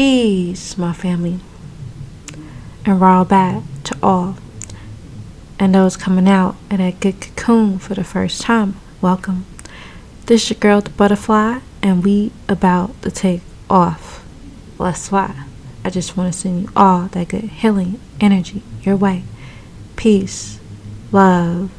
Peace, my family, and roll back to all. And those coming out of that good cocoon for the first time, welcome. This your girl, the butterfly, and we about to take off. Let's fly. I just want to send you all that good healing energy your way. Peace, love,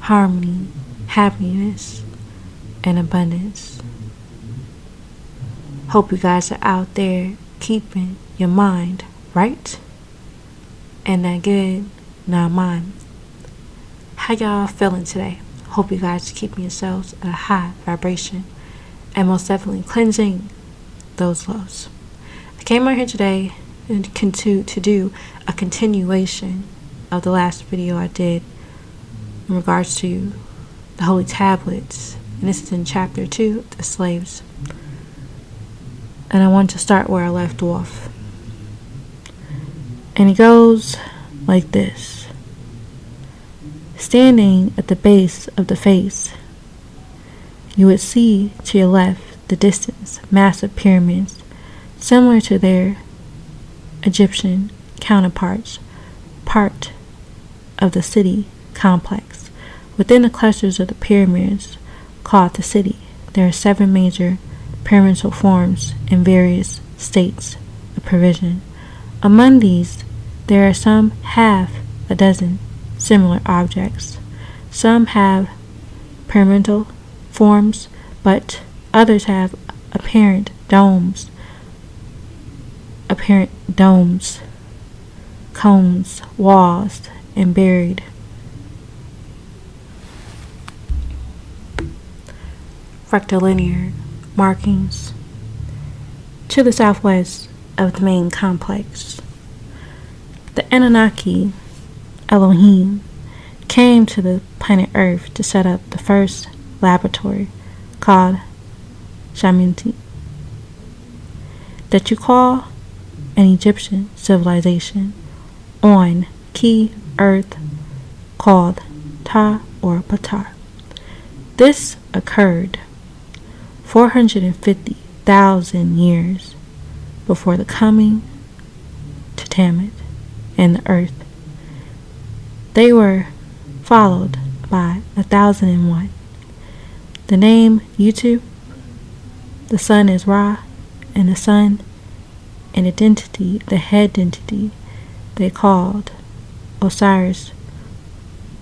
harmony, happiness, and abundance. Hope you guys are out there keeping your mind right and that good non-mind. How y'all feeling today? Hope you guys are keeping yourselves at a high vibration and most definitely cleansing those lows. I came out here today to do a continuation of the last video I did in regards to the holy tablets, and this is in chapter 2, the slaves. And I want to start where I left off. And it goes like this. Standing at the base of the face, you would see to your left the distant massive pyramids, similar to their Egyptian counterparts, part of the city complex. Within the clusters of the pyramids called the city, there are 7 major pyramidal forms in various states of provision. Among these, there are some half a dozen similar objects. Some have pyramidal forms, but others have apparent domes, cones, walls, and buried rectilinear markings to the southwest of the main complex. The Anunnaki, Elohim, came to the planet Earth to set up the first laboratory called Shamanti, that you call an Egyptian civilization on key Earth called Ta or Patar. This occurred 450,000 years before the coming to Tammuz and the Earth. They were followed by 1001. The name YouTube, the sun is Ra, and the sun, an identity, the head entity, they called Osiris,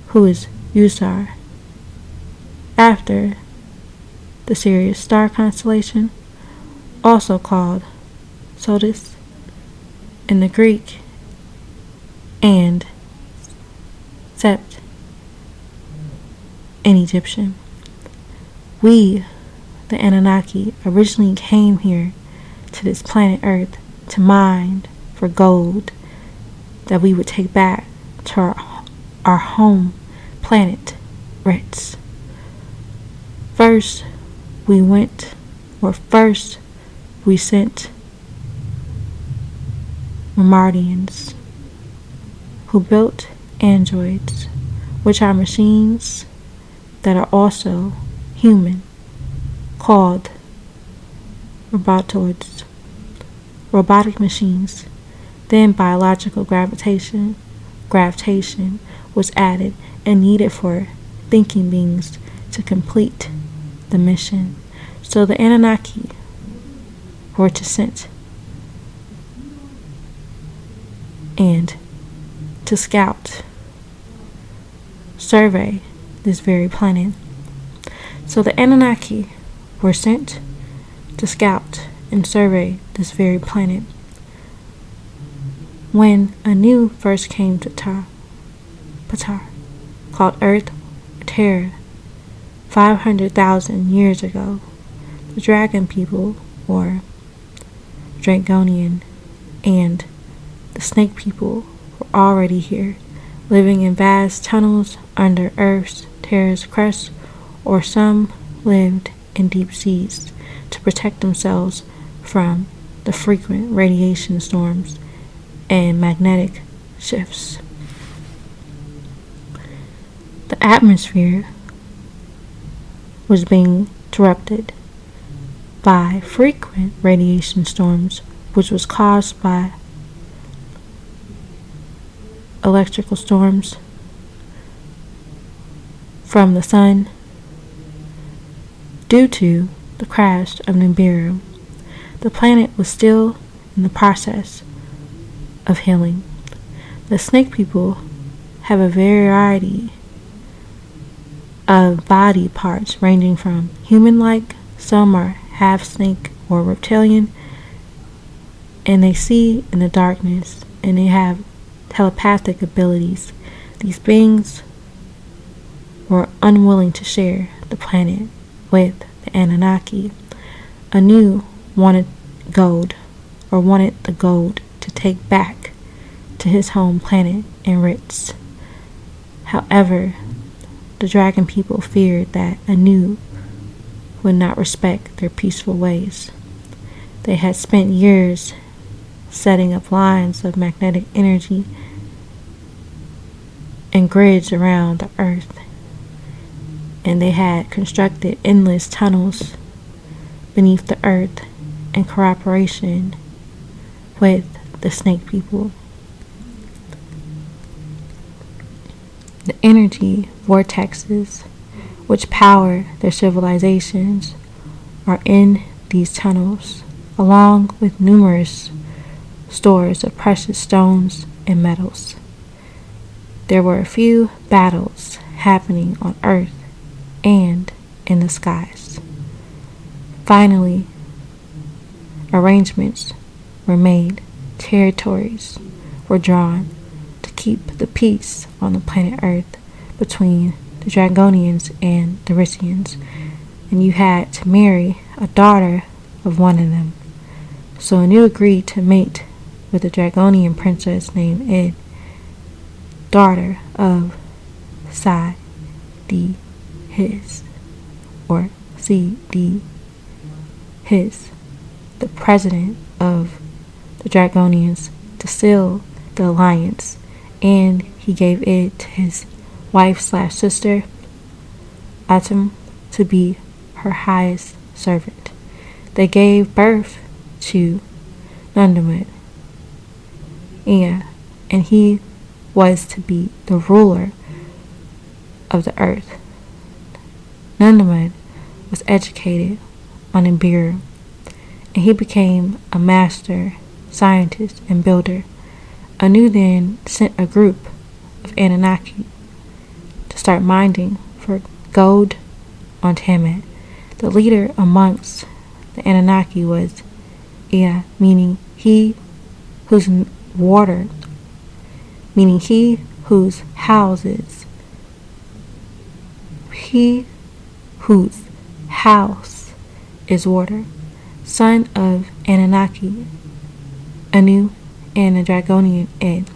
who is Usar, after the Sirius star constellation, also called Sotis in the Greek, and Sept in Egyptian. We, the Anunnaki, originally came here to this planet Earth to mine for gold that we would take back to our home planet, Ritz. First we sent Mardians who built androids, which are machines that are also human, called robotoids, robotic machines. Then biological gravitation was added and needed for thinking beings to complete the mission. So the Anunnaki were to sent and to scout, survey this very planet. So the Anunnaki were sent to scout and survey this very planet. When Anu first came to Patar, called Earth or Terra, 500,000 years ago, the dragon people, or Dragonian, and the snake people were already here, living in vast tunnels under Earth's Terra's crust, or some lived in deep seas to protect themselves from the frequent radiation storms and magnetic shifts. The atmosphere was being interrupted by frequent radiation storms which was caused by electrical storms from the sun due to the crash of Nibiru. The planet was still in the process of healing. The snake people have a variety of body parts ranging from human-like, some are half snake or reptilian, and they see in the darkness, and they have telepathic abilities. These beings were unwilling to share the planet with the Anunnaki. Anu wanted the gold to take back to his home planet in Ritz. However, the dragon people feared that Anu would not respect their peaceful ways. They had spent years setting up lines of magnetic energy and grids around the earth, and they had constructed endless tunnels beneath the earth in cooperation with the snake people. The energy vortexes which power their civilizations are in these tunnels, along with numerous stores of precious stones and metals. There were a few battles happening on Earth and in the skies. Finally, arrangements were made, territories were drawn to keep the peace on the planet Earth between the Dragonians and the Rissians, and you had to marry a daughter of one of them. So Anu agreed to mate with a Dragonian princess named Ed, daughter of Psi D His, or CD His, the president of the Dragonians, to seal the alliance, and he gave it to his wife/sister Atum to be her highest servant. They gave birth to Nundamud, and he was to be the ruler of the earth. Nundamud was educated on Nibiru, and he became a master scientist and builder. Anu then sent a group of Anunnaki to start mining for gold on Tiamat. The leader amongst the Anunnaki was Ea, meaning he whose water, meaning he whose houses, he whose house is water, son of Anunnaki, Anu, and the Dragonian Ed.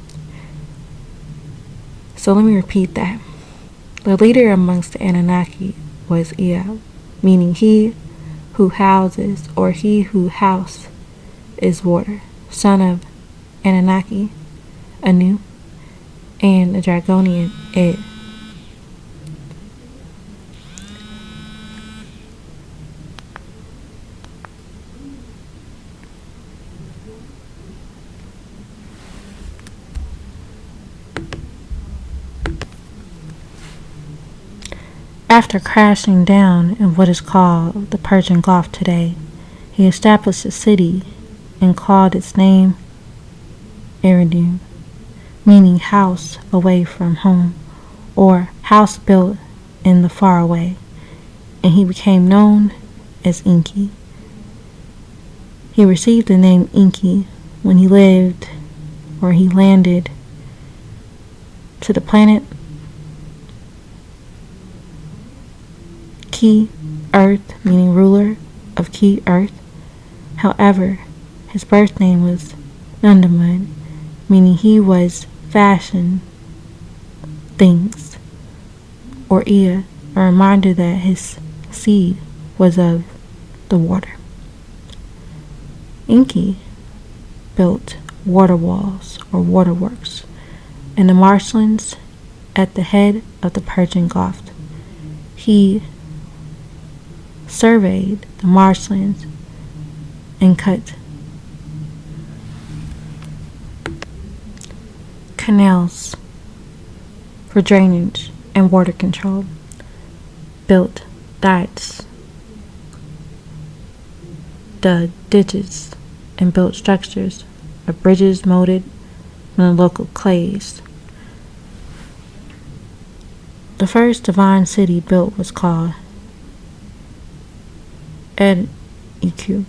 So let me repeat that. The leader amongst the Anunnaki was Ea, meaning he who houses, or he who house is water, son of Anunnaki, Anu, and the Dragonian Ed. After crashing down in what is called the Persian Gulf today, he established a city and called its name Eridu, meaning house away from home, or house built in the faraway, and he became known as Enki. He received the name Enki when he landed to the planet Ki, Earth, meaning ruler of Ki, Earth. However, his birth name was Nundamud, meaning he was fashioned things, or Ea, a reminder that his seed was of the water. Enki built water walls or waterworks in the marshlands at the head of the Persian Gulf. He surveyed the marshlands and cut canals for drainage and water control, built dikes, dug ditches, and built structures of bridges molded from the local clays. The first divine city built was called Ed-Iku,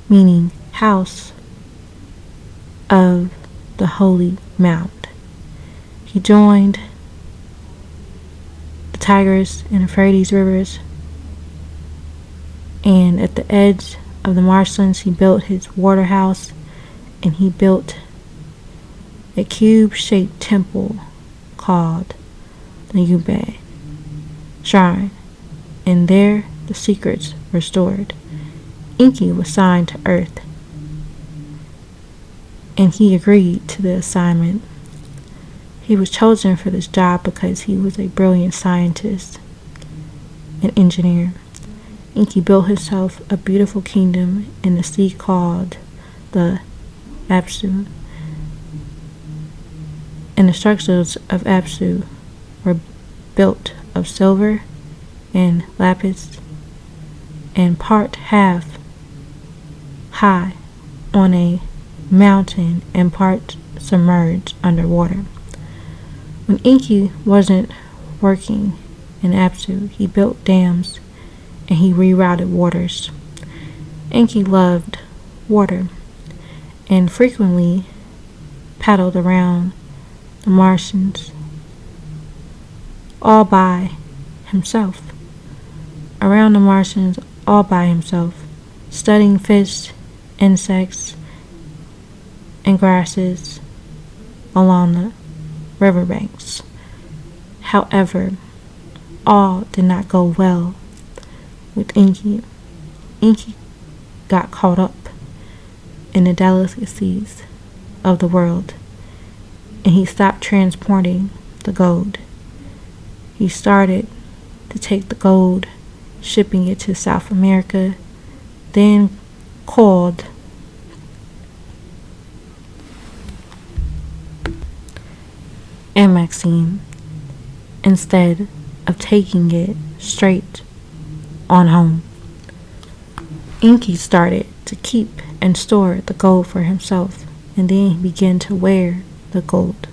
meaning house of the holy mount. He joined the Tigris and Euphrates rivers, and at the edge of the marshlands he built his water house, and he built a cube-shaped temple called the Yubei Shrine, and there the secrets were stored. Enki was signed to Earth, and he agreed to the assignment. He was chosen for this job because he was a brilliant scientist and engineer. Enki built himself a beautiful kingdom in the sea called the Apsu, and the structures of Apsu were built of silver and lapis, and part half high on a mountain and part submerged underwater. When Enki wasn't working in Apsu, he built dams and he rerouted waters. Enki loved water and frequently paddled around the Martians all by himself. Around the Martians all by himself, studying fish, insects, and grasses along the riverbanks. However, all did not go well with Enki. Enki got caught up in the delicacies of the world, and he stopped transporting the gold. He started to take the gold, shipping it to South America, then called and Maxine, instead of taking it straight on home. Enki started to keep and store the gold for himself, and then he began to wear the gold.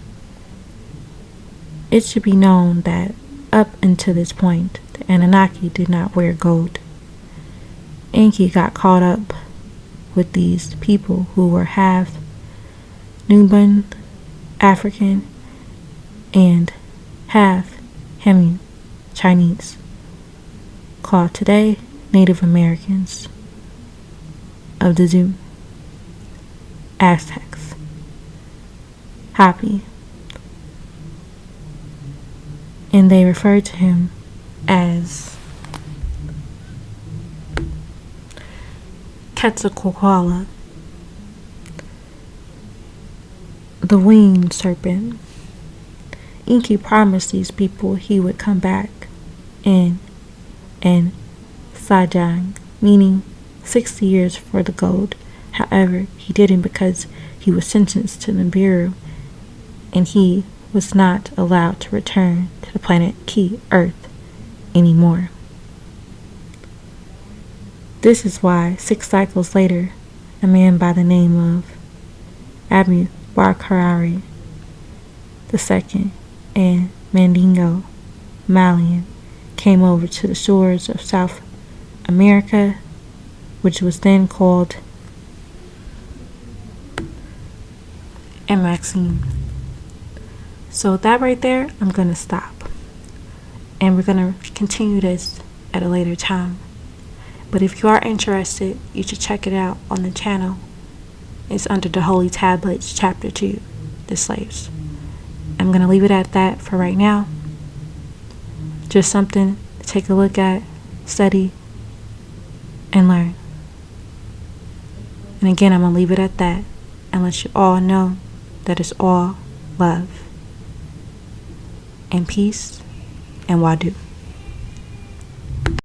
It should be known that up until this point, the Anunnaki did not wear gold. Enki got caught up with these people who were half Nubian, African, and half Hemu, Chinese, called today Native Americans of the Zoo, Aztecs, Hopi, and they referred to him as Quetzalcoatl, the winged serpent. Enki promised these people he would come back in and Sajang, meaning 60 years for the gold. However, he didn't because he was sentenced to Nibiru, and he was not allowed to return to the planet Ki, Earth, anymore. This is why 6 cycles later, a man by the name of Abu Bakr II and Mandingo Malian came over to the shores of South America, which was then called and Maxine. So that right there, I'm going to stop. And we're going to continue this at a later time. But if you are interested, you should check it out on the channel. It's under the Holy Tablets, Chapter 2, The Slaves. I'm going to leave it at that for right now. Just something to take a look at, study, and learn. And again, I'm going to leave it at that and let you all know that it's all love and peace and Wadu.